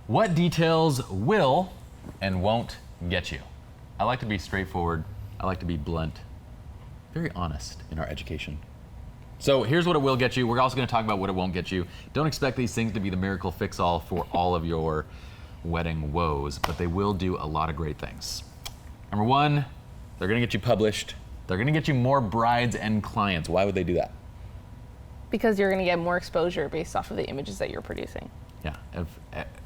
What details will and won't get you? I like to be straightforward. I like to be blunt, very honest in our education. So here's what it will get you. We're also going to talk about what it won't get you. Don't expect these things to be the miracle fix-all for all of your wedding woes, but they will do a lot of great things. Number one, they're going to get you published. They're going to get you more brides and clients. Why would they do that? Because you're going to get more exposure based off of the images that you're producing. Yeah,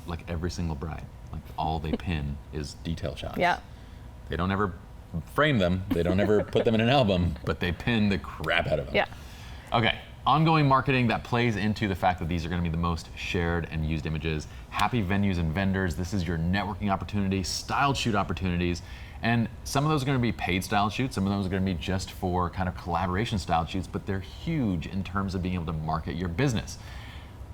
like every single bride, like all they pin is detail shots. Yeah. They don't ever frame them. They don't ever put them in an album, but they pin the crap out of them. Yeah. Okay, ongoing marketing that plays into the fact that these are going to be the most shared and used images. Happy venues and vendors. This is your networking opportunity, styled shoot opportunities. And some of those are going to be paid styled shoots. Some of those are going to be just for kind of collaboration styled shoots, but they're huge in terms of being able to market your business.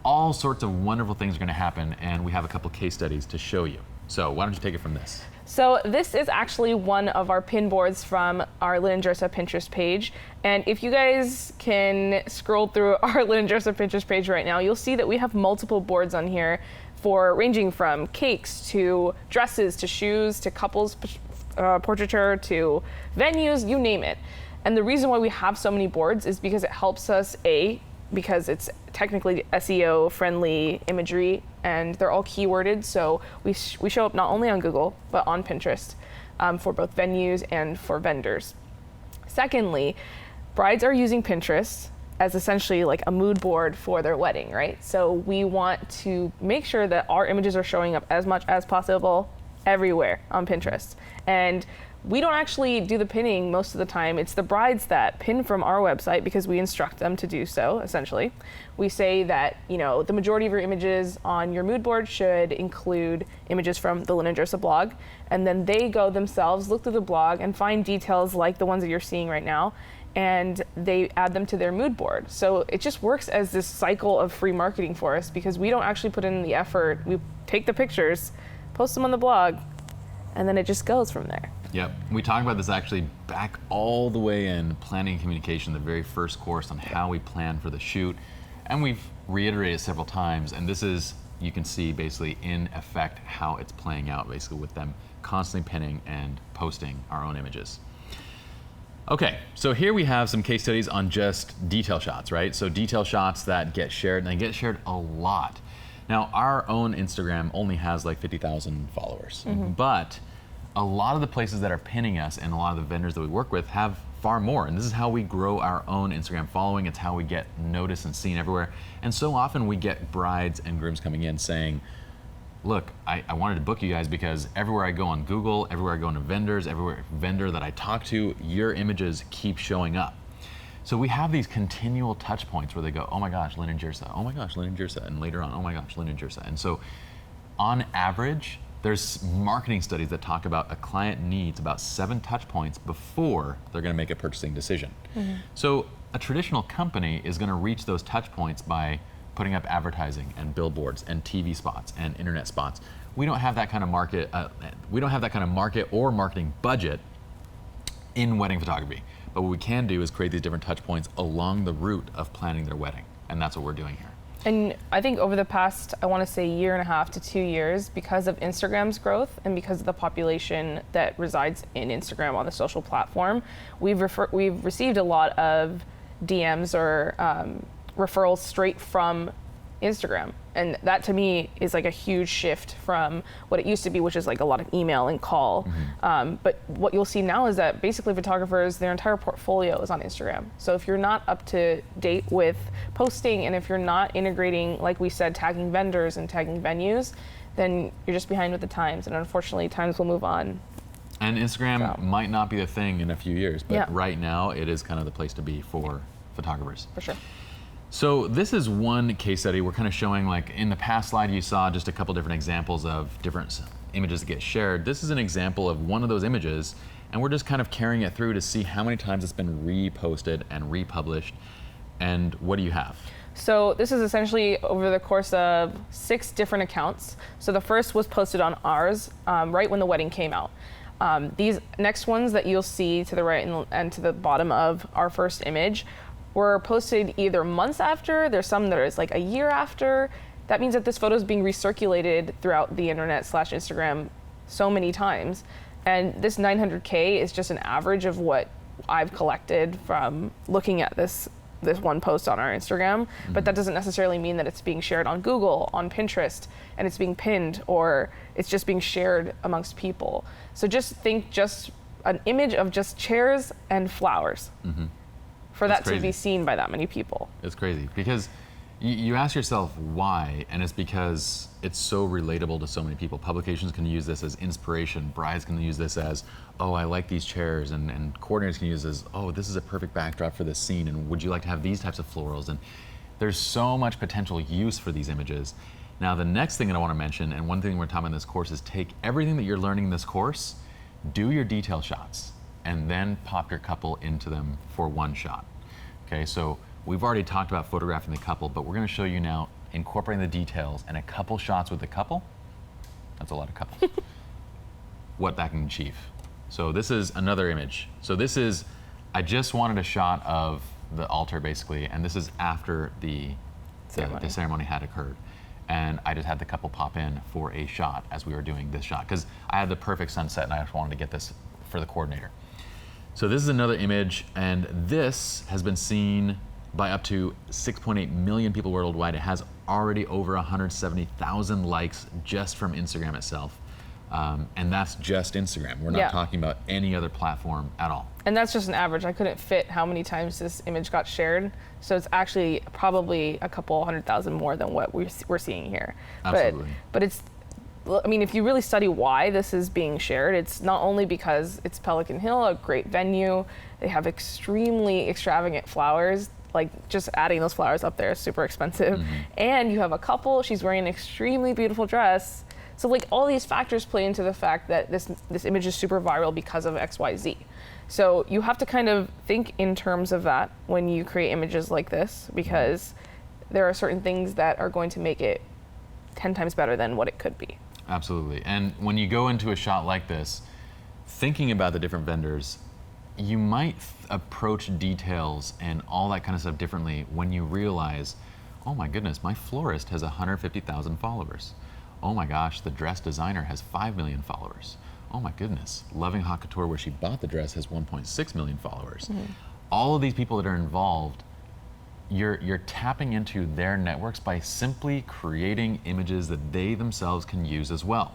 All sorts of wonderful things are going to happen, and we have a couple case studies to show you. So why don't you take it from this? So this is actually one of our pin boards from our Lynn and Jersa Pinterest page. And if you guys can scroll through our Lynn and Jersa Pinterest page right now, you'll see that we have multiple boards on here for ranging from cakes to dresses to shoes to couples portraiture to venues, you name it. And the reason why we have so many boards is because it helps us, because it's technically SEO friendly imagery and they're all keyworded, so we show up not only on Google but on Pinterest for both venues and for vendors. Secondly, brides are using Pinterest as essentially like a mood board for their wedding, right? So we want to make sure that our images are showing up as much as possible everywhere on Pinterest. And we don't actually do the pinning most of the time. It's the brides that pin from our website because we instruct them to do so, essentially. We say that, the majority of your images on your mood board should include images from the Lynn and Jersa blog, and then they go themselves, look through the blog, and find details like the ones that you're seeing right now, and they add them to their mood board. So it just works as this cycle of free marketing for us because we don't actually put in the effort. We take the pictures, post them on the blog, and then it just goes from there. Yep, we talked about this actually back all the way in planning and communication, the very first course on how we plan for the shoot. And we've reiterated several times, and this is, you can see basically in effect how it's playing out basically with them constantly pinning and posting our own images. Okay, so here we have some case studies on just detail shots, right? So detail shots that get shared, and they get shared a lot. Now, our own Instagram only has like 50,000 followers, but a lot of the places that are pinning us and a lot of the vendors that we work with have far more. And this is how we grow our own Instagram following. It's how we get noticed and seen everywhere. And so often we get brides and grooms coming in saying, look, I wanted to book you guys because everywhere I go on Google, everywhere I go into vendors, everywhere vendor that I talk to, your images keep showing up. So we have these continual touch points where they go, oh my gosh, Lynn and Jersa, oh my gosh, Lynn and Jersa, and later on, oh my gosh, Lynn and Jersa. And so on average, there's marketing studies that talk about a client needs about 7 touch points before they're going to make a purchasing decision. So a traditional company is going to reach those touch points by putting up advertising and billboards and TV spots and internet spots. We don't have that kind of market. We don't have that kind of market or marketing budget in wedding photography. But what we can do is create these different touch points along the route of planning their wedding, and that's what we're doing here. And I think over the past, I want to say 1.5 to 2 years, because of Instagram's growth and because of the population that resides in Instagram on the social platform, we've received a lot of DMs or referrals straight from Instagram. And that to me is like a huge shift from what it used to be, which is like a lot of email and call. But what you'll see now is that basically photographers, their entire portfolio is on Instagram. So if you're not up to date with posting, and if you're not integrating, like we said, tagging vendors and tagging venues, then you're just behind with the times. And unfortunately, times will move on. And Instagram might not be the thing in a few years, but right now it is kind of the place to be for photographers. For sure. So this is one case study. We're kind of showing, like in the past slide you saw just a couple different examples of different images that get shared. This is an example of one of those images, and we're just kind of carrying it through to see how many times it's been reposted and republished. And what do you have? So this is essentially over the course of 6 different accounts. So the first was posted on ours right when the wedding came out. These next ones that you'll see to the right and to the bottom of our first image were posted either months after, there's some that is like a year after. that means that this photo is being recirculated throughout the internet / Instagram so many times. And this 900K is just an average of what I've collected from looking at this one post on our Instagram, but that doesn't necessarily mean that it's being shared on Google, on Pinterest, and it's being pinned, or it's just being shared amongst people. So just think just an image of just chairs and flowers for That's that to be crazy. seen by that many people. It's crazy because you ask yourself why, and it's because it's so relatable to so many people. Publications can use this as inspiration. Brides can use this as, oh, I like these chairs, and coordinators can use this as, oh, this is a perfect backdrop for this scene, and would you like to have these types of florals? And there's so much potential use for these images. Now, the next thing that I want to mention, and one thing we're talking about in this course, is take everything that you're learning in this course, do your detail shots, and then pop your couple into them for one shot. Okay, so we've already talked about photographing the couple, but we're going to show you now incorporating the details and a couple shots with the couple. That's a lot of couples. What that can achieve. So this is another image. So this is, I just wanted a shot of the altar basically, and this is after the ceremony had occurred. And I just had the couple pop in for a shot as we were doing this shot, because I had the perfect sunset and I just wanted to get this for the coordinator. So this is another image, and this has been seen by up to 6.8 million people worldwide. It has already over 170,000 likes just from Instagram itself. And that's just Instagram. We're not talking about any other platform at all. And that's just an average. I couldn't fit how many times this image got shared. So it's actually probably a couple 100,000 more than what we're seeing here. Absolutely. But it's, I mean, if you really study why this is being shared, it's not only because it's Pelican Hill, a great venue. They have extremely extravagant flowers. Like, just adding those flowers up there is super expensive. And you have a couple, she's wearing an extremely beautiful dress. So like all these factors play into the fact that this image is super viral because of XYZ. So you have to kind of think in terms of that when you create images like this, because there are certain things that are going to make it 10 times better than what it could be. Absolutely. And when you go into a shot like this, thinking about the different vendors, you might approach details and all that kind of stuff differently when you realize, oh my goodness, my florist has 150,000 followers. Oh my gosh, the dress designer has 5 million followers. Oh my goodness, Loving Haute Couture, where she bought the dress, has 1.6 million followers. All of these people that are involved, you're tapping into their networks by simply creating images that they themselves can use as well.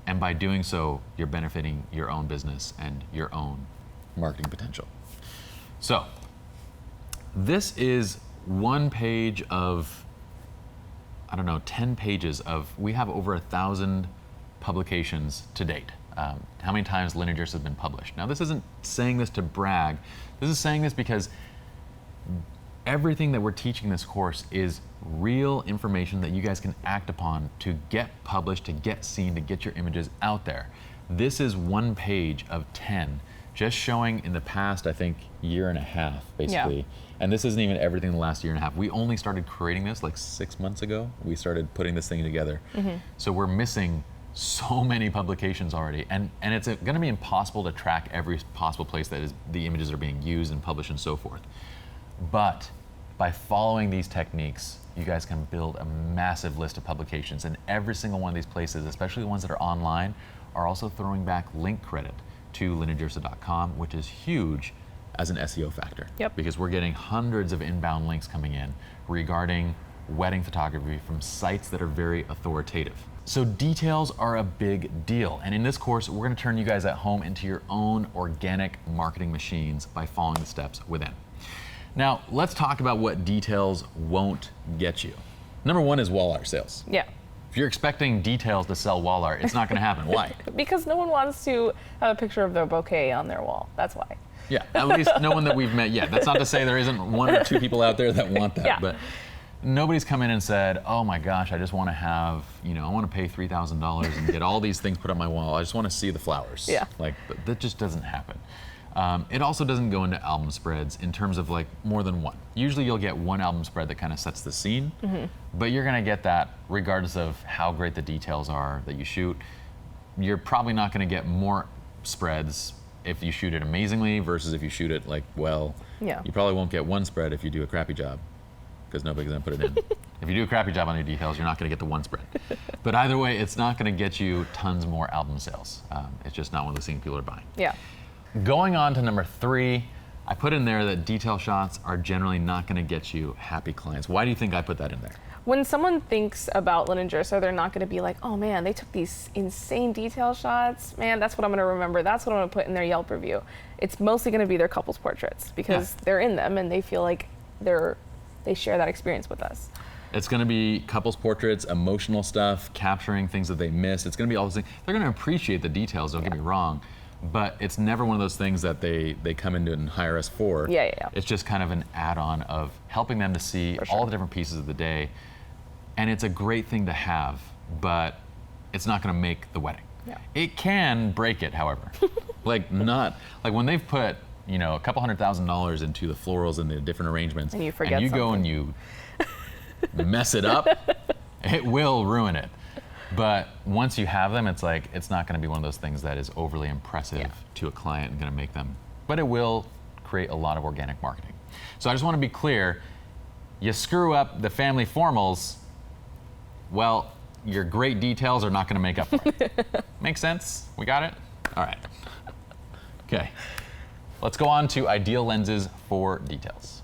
And by doing so, you're benefiting your own business and your own marketing potential. So this is one page of, I don't know, 10 pages of, we have over 1,000 publications to date. How many times Lineagers has been published? Now, this isn't saying this to brag. This is saying this because everything that we're teaching in this course is real information that you guys can act upon to get published, to get seen, to get your images out there. This is one page of 10, just showing in the past, I think, year and a half, basically. And this isn't even everything in the last year and a half. We only started creating this like 6 months ago. We started putting this thing together. So we're missing so many publications already. And it's gonna be impossible to track every possible place that the images are being used and published and so forth. But by following these techniques, you guys can build a massive list of publications. And every single one of these places, especially the ones that are online, are also throwing back link credit to lineagersa.com, which is huge as an SEO factor. Because we're getting hundreds of inbound links coming in regarding wedding photography from sites that are very authoritative. So details are a big deal. And in this course, we're gonna turn you guys at home into your own organic marketing machines by following the steps within. Now, let's talk about what details won't get you. Number one is wall art sales. If you're expecting details to sell wall art, it's not gonna happen. Why? Because no one wants to have a picture of their bouquet on their wall. That's why. At least no one that we've met yet. That's not to say there isn't one or two people out there that want that, but nobody's come in and said, oh my gosh, I just wanna have, I wanna pay $3,000 and get all these things put on my wall. I just wanna see the flowers. Like, that just doesn't happen. It also doesn't go into album spreads in terms of like more than one. Usually you'll get one album spread that kind of sets the scene, but you're gonna get that regardless of how great the details are that you shoot. You're probably not gonna get more spreads if you shoot it amazingly versus if you shoot it like, well, you probably won't get one spread if you do a crappy job because nobody's gonna put it in. If you do a crappy job on your details, you're not going to get the one spread. But either way, it's not going to get you tons more album sales. It's just not one of those things people are buying. Yeah. Going on to number 3, I put in there that detail shots are generally not going to get you happy clients. Why do you think I put that in there? When someone thinks about Linen Dresser, they're not going to be like, oh man, they took these insane detail shots. Man, that's what I'm going to remember. That's what I'm going to put in their Yelp review. It's mostly going to be their couples portraits because they're in them and they feel like they share that experience with us. It's going to be couples portraits, emotional stuff, capturing things that they missed. It's going to be all those things. They're going to appreciate the details, don't get me wrong, but it's never one of those things that they come into and hire us for. Yeah. It's just kind of an add-on of helping them to see all the different pieces of the day. And it's a great thing to have, but it's not going to make the wedding. Yeah. It can break it, however. Like when they've put, a couple $100,000 into the florals and the different arrangements, and you forget and you go and you mess it up, it will ruin it. But once you have them, it's like it's not going to be one of those things that is overly impressive to a client and going to make them. But it will create a lot of organic marketing. So I just want to be clear: you screw up the family formals, well, your great details are not going to make up for it. Make sense? We got it? All right. Okay. Let's go on to ideal lenses for details.